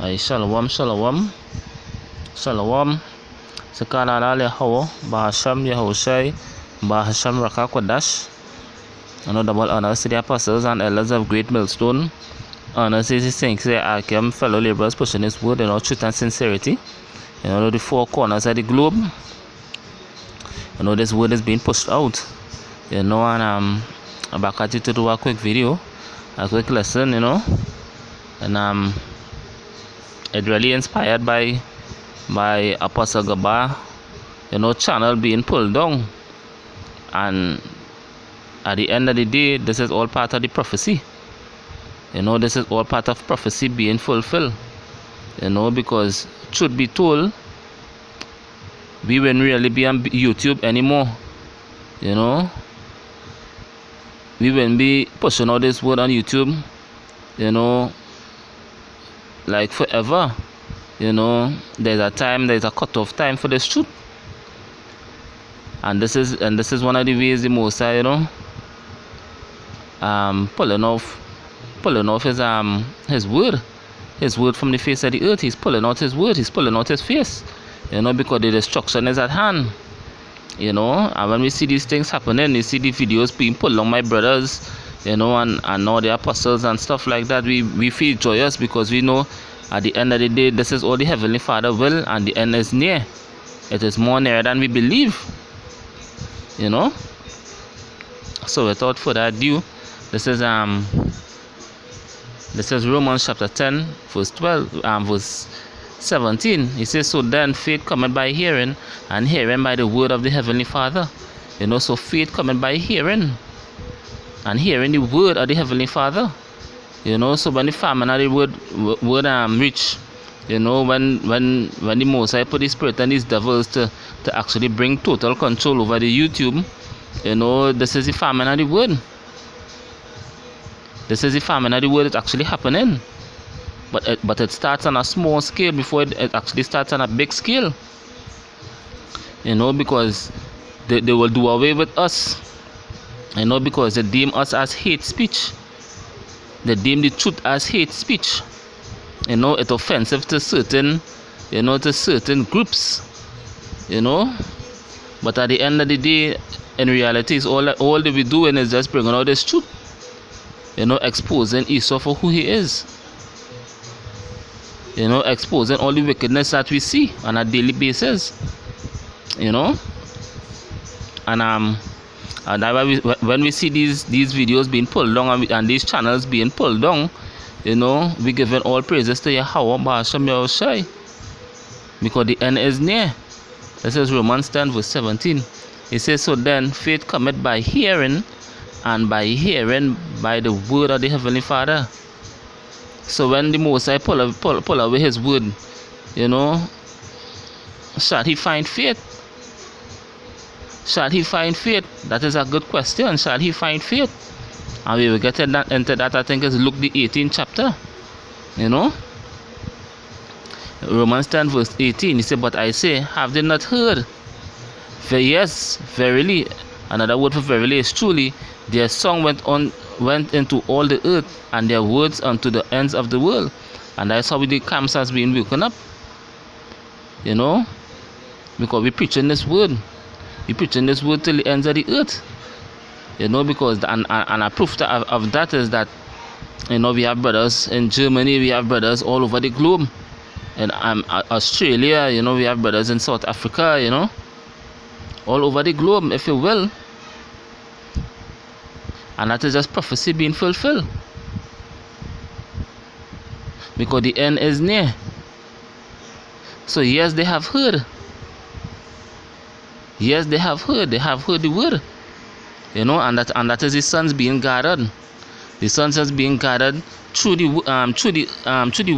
Shalom, shalom, shalom. Sekarang ada Yahweh, Bahasham Yahushai, Bahasham Rakakwadash. And double honors to the apostles and elders of Great Millstone. Honors to the saints, Arkham, fellow laborers pushing his word in all truth and sincerity. The four corners of the globe. This word is being pushed out. And I'm back at you to do a quick video, a quick lesson, and it really inspired by Apostle Gaba, channel being pulled down. And at the end of the day, this is all part of the prophecy. This is all part of prophecy being fulfilled. Because truth be told, we won't really be on YouTube anymore. We won't be pushing all this word on YouTube, like forever. There's a cutoff time for this truth. And this is one of the ways the Most High, pulling off his word from the face of the earth. He's pulling out his word. He's pulling out his face. Because the destruction is at hand. And when we see these things happening, we see the videos being pulled on my brothers, and all the apostles and stuff like that, we feel joyous because we know at the end of the day, this is all the Heavenly Father will, and the end is near. It is more near than we believe. So without further ado, this is Romans chapter 10, verse 12, verse 17. He says, so then faith cometh by hearing, and hearing by the word of the Heavenly Father. So faith cometh by hearing, and hearing the word of the Heavenly Father. So when the famine of the word reach, when the Most High put his spirit and these devils to actually bring total control over the YouTube, this is the famine of the word. This is the famine of the word. It's actually happening. But it starts on a small scale before it actually starts on a big scale. Because they will do away with us. Because they deem us as hate speech. They deem the truth as hate speech. It's offensive to certain, groups. But at the end of the day, in reality, it's all that we're doing is just bringing out this truth. Exposing Esau for who he is. Exposing all the wickedness that we see on a daily basis. And when we see these videos being pulled down and these channels being pulled down, we giving all praises to Yahweh Bahasham Yahushai, because the end is near. This is Romans 10 verse 17. It says, so then faith cometh by hearing, and by hearing by the word of the Heavenly Father. So when the Most High pull away his word, shall he find faith? Shall he find faith? That is a good question. Shall he find faith? And we will get into that, I think, is Luke the 18th chapter. Romans 10 verse 18. He said, but I say, have they not heard? For yes, verily, another word for verily is truly, their song went into all the earth, and their words unto the ends of the world. And that's how the camps has been woken up. Because we preaching this word. We preaching this word till the ends of the earth. Because and a proof of that is that we have brothers in Germany, we have brothers all over the globe. In Australia, we have brothers in South Africa, all over the globe, if you will. And that is just prophecy being fulfilled. Because the end is near. So yes, they have heard. Yes, they have heard. They have heard the word. And that is the sons being gathered. The sons is being gathered through the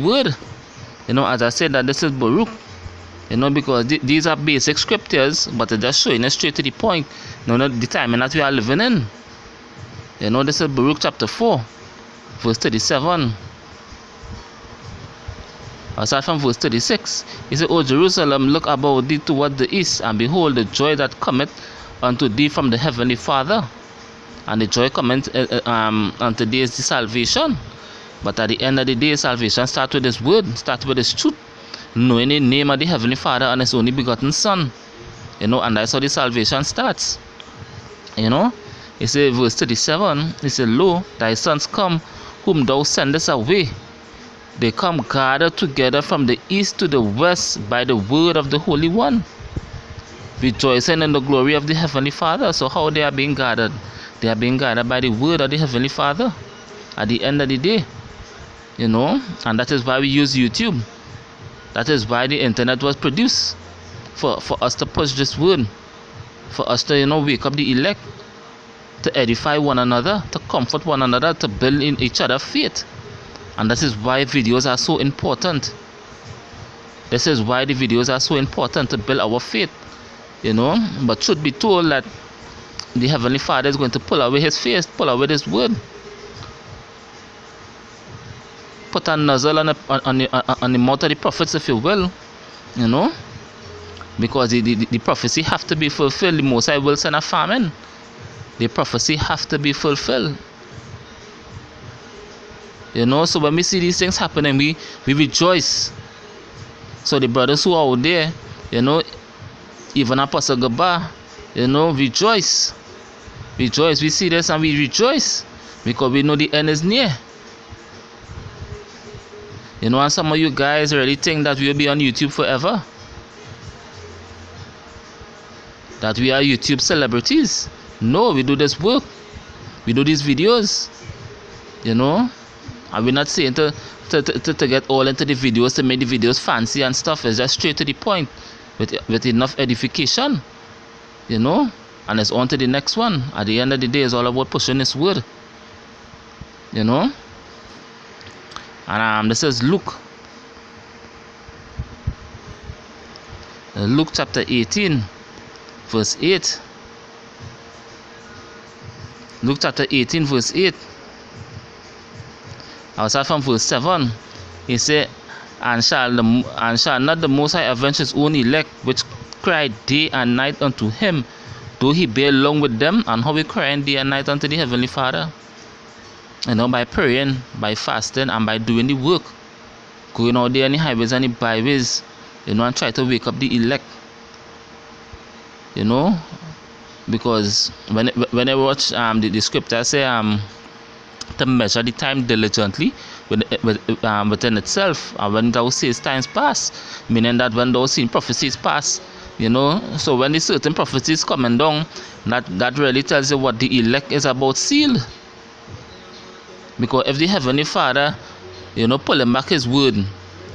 word. As I said, that this is Baruch. Because these are basic scriptures, but it's just showing us straight to the point. The time that we are living in. This is Baruch chapter 4, verse 37. I'll start from verse 36. He said, O Jerusalem, look about thee toward the east, and behold the joy that cometh unto thee from the Heavenly Father. And the joy cometh unto thee is the salvation. But at the end of the day, salvation starts with this word, starts with this truth, knowing the name of the Heavenly Father and His only begotten Son. You know, and that's how the salvation starts. You know, it says verse 37, it says, Lo, thy sons come, whom thou sendest away. They come gathered together from the east to the west by the word of the Holy One, rejoicing in the glory of the Heavenly Father. So how they are being gathered? They are being gathered by the word of the Heavenly Father at the end of the day. You know, and that is why we use YouTube. That is why the internet was produced, for us to push this word, for us to, you know, wake up the elect, to edify one another, to comfort one another, to build in each other faith. And this is why videos are so important. This is why the videos are so important, to build our faith. You know, but truth be told, that the Heavenly Father is going to pull away His face, pull away this word, put a nozzle on the mouth of the prophets, if you will. You know, because the prophecy have to be fulfilled. The Most High will send a famine. The prophecy have to be fulfilled. You know, so when we see these things happening, we rejoice. So the brothers who are out there, you know, even Apostle Gaba, you know, rejoice. Rejoice. We see this and we rejoice, because we know the end is near. You know, and some of you guys really think that we will be on YouTube forever, that we are YouTube celebrities. No, we do this work, we do these videos, you know, and we're not saying to get all into the videos, to make the videos fancy and stuff. It's just straight to the point, with enough edification, you know, and it's on to the next one. At the end of the day, it's all about pushing this word, you know. And this is Luke chapter 18 verse 8. Luke chapter 18 verse 8. I'll start from verse 7. He said, and shall not the Most High avenge His own elect, which cry day and night unto Him, though He bear long with them? And how we cry day and night unto the Heavenly Father? You know, by praying, by fasting, and by doing the work, going out there in the highways and the byways, you know, and try to wake up the elect. You know, because when I watch the scripture say to measure the time diligently within itself, and when thou seest times pass, meaning that when thou seeing prophecies pass, you know, so when the certain prophecies coming down, that really tells you what the elect is about sealed. Because if the Heavenly Father, you know, pulling back His word,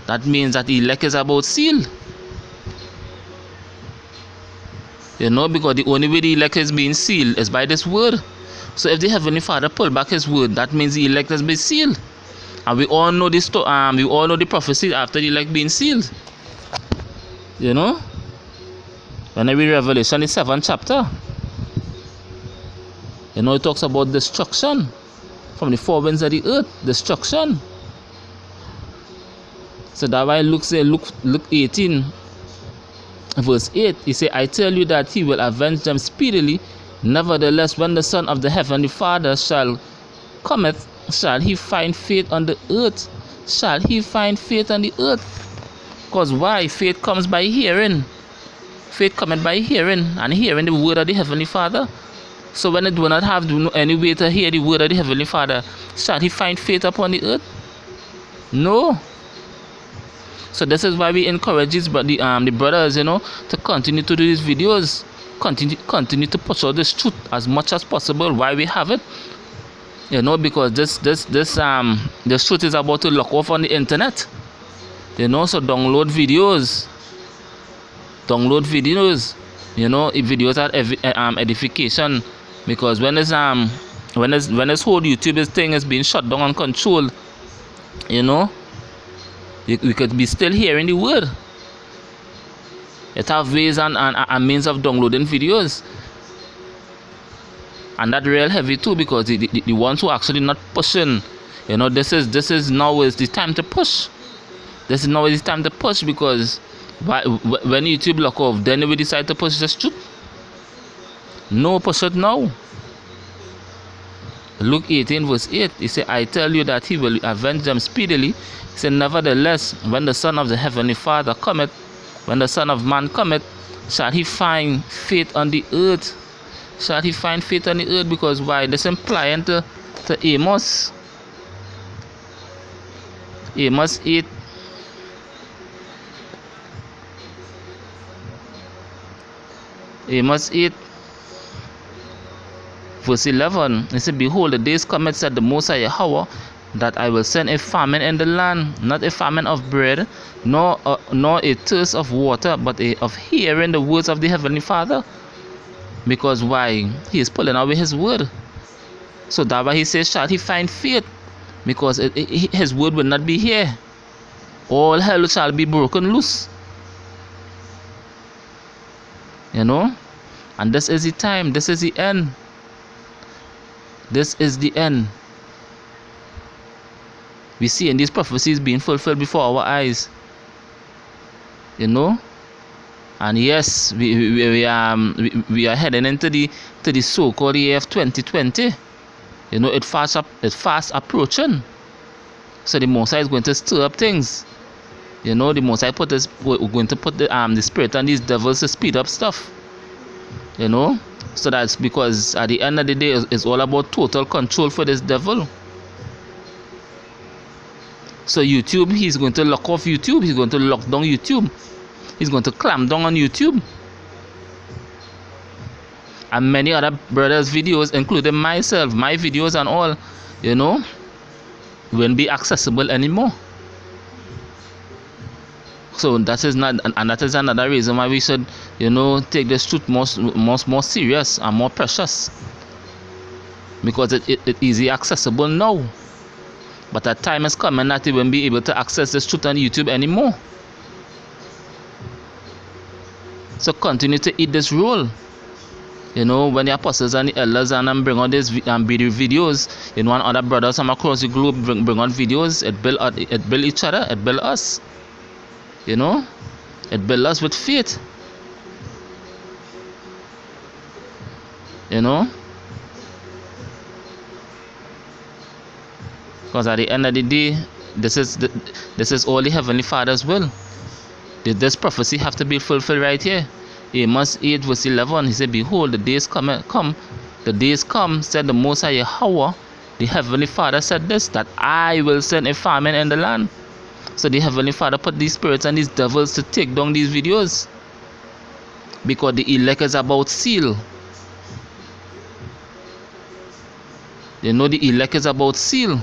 that means that the elect is about sealed. You know, because the only way the elect is being sealed is by this word. So if the Heavenly Father pull back His word, that means the elect has been sealed. And we all know this. We all know the prophecy after the elect being sealed. You know, when I read Revelation, the 7th chapter, you know, it talks about destruction from the four winds of the earth, destruction. So that's why Luke 18 verse 8, he say, I tell you that He will avenge them speedily. Nevertheless, when the Son of the Heavenly Father shall cometh, shall He find faith on the earth? Shall He find faith on the earth? Because why? Faith comes by hearing. Faith cometh by hearing, and hearing the word of the Heavenly Father. So when it do not have any way to hear the word of the Heavenly Father, shall He find faith upon the earth? No. So this is why we encourage the brothers, you know, to continue to do these videos, continue to push out this truth as much as possible while we have it. You know, because this truth is about to lock off on the internet. You know, so download videos. You know, if videos are edification, because when this whole YouTube thing is being shut down and controlled, you know, we could be still hearing the word. It have ways and means of downloading videos, and that real heavy too, because the ones who actually not pushing, you know, this is now is the time to push. This is now is the time to push, because when YouTube lock off, then we decide to push this truth. No, push it now. Luke 18 verse 8, he said, I tell you that he will avenge them speedily. He said, nevertheless, when the Son of the Heavenly Father cometh, when the Son of Man cometh, shall he find faith on the earth? Shall he find faith on the earth? Because why? This implying to Amos. Amos 8. Amos 8 verse 11, it said, behold, the days cometh, said the Most High Yahweh, that I will send a famine in the land, not a famine of bread, nor a thirst of water, but of hearing the words of the Heavenly Father. Because why? He is pulling away his word. So that's why he says, shall he find faith? Because his word will not be here. All hell shall be broken loose. You know? And this is the time. This is the end. This is the end. We see in these prophecies being fulfilled before our eyes. You know? And yes, we are heading into the so-called year of 2020. You know, it's fast approaching. So the Most High is going to stir up things. You know, the Most High we're going to put the spirit on these devils to speed up stuff. You know, so that's because at the end of the day, it's all about total control for this devil. So YouTube, he's going to lock off YouTube. He's going to lock down YouTube. He's going to clamp down on YouTube. And many other brothers' videos, including myself, my videos and all, you know, won't be accessible anymore. So that is not, and that is another reason why we should, you know, take this truth more serious and more precious, because it easy accessible now. But that time is coming that you won't be able to access this truth on YouTube anymore. So continue to eat this role. You know, when the apostles and the elders and bring on these videos, you know, and other brothers from across the globe bring on videos, it build each other, it build us. You know, it build us with faith. You know, because at the end of the day, this is all the Heavenly Father's will. This prophecy have to be fulfilled right here. Amos 8 verse 11, he said, behold, the days come, the days come, said the Most High Yahweh, the Heavenly Father said this, that I will send a famine in the land. So the Heavenly Father put these spirits and these devils to take down these videos, because the elect is about seal. You know, the elect is about seal.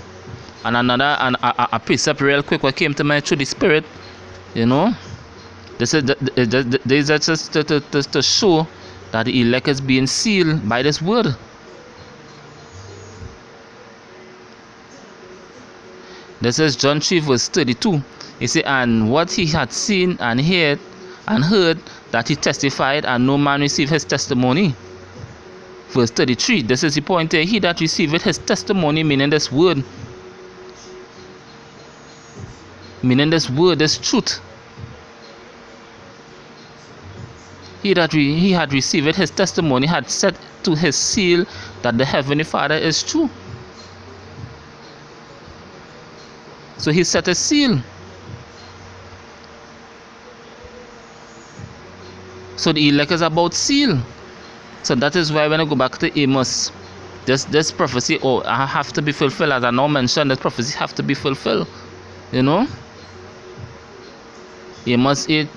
And a precept real quick what came to me through the Spirit, you know, this is just to show that the elect is being sealed by this word. This is John 3 verse 32. He said, and what he had seen and heard, that he testified, and no man received his testimony. Verse 33, this is the point here. He that receiveth his testimony, meaning this word, this truth. He had received his testimony, had set to his seal that the Heavenly Father is true. So he set a seal. So the elect is about seal. So that is why when I go back to Amos, this prophecy have to be fulfilled. As I now mentioned, this prophecy have to be fulfilled. You know? Amos 8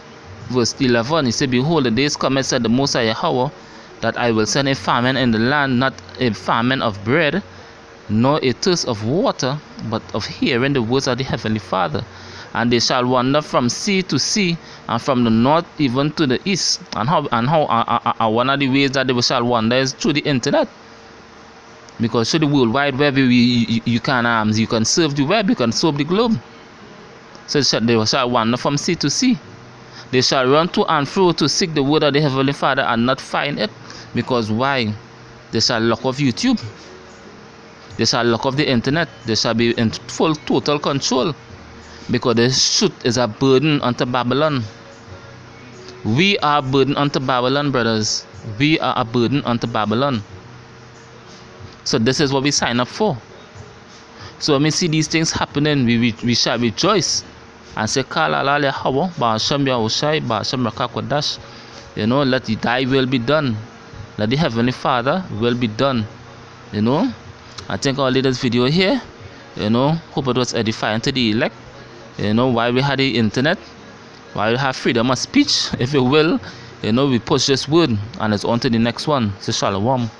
verse 11, he said, behold, the days come, said the Most High Yahweh, that I will send a famine in the land, not a famine of bread, nor a thirst of water, but of hearing the words of the Heavenly Father. And they shall wander from sea to sea, and from the north even to the east. And how one of the ways that they shall wander is through the internet. Because through the World Wide Web, you can surf the web, you can surf the globe. So they shall wander from sea to sea. They shall run to and fro to seek the word of the Heavenly Father and not find it. Because why? They shall lock off YouTube. They shall lock off the internet. They shall be in full total control. Because this truth is a burden unto Babylon. We are a burden unto Babylon, brothers. We are a burden unto Babylon. So this is what we sign up for. So when we see these things happening, we shall rejoice and say, Kala lale hawa, Ba'ashem Yahushai, Ba'ashem Rakakwadash. Let thy will be done. Let the Heavenly Father will be done. I think I'll leave this video here. Hope it was edifying to the elect. Why we had the internet, why we have freedom of speech, if you will. We push this word and it's on to the next one. So shalom.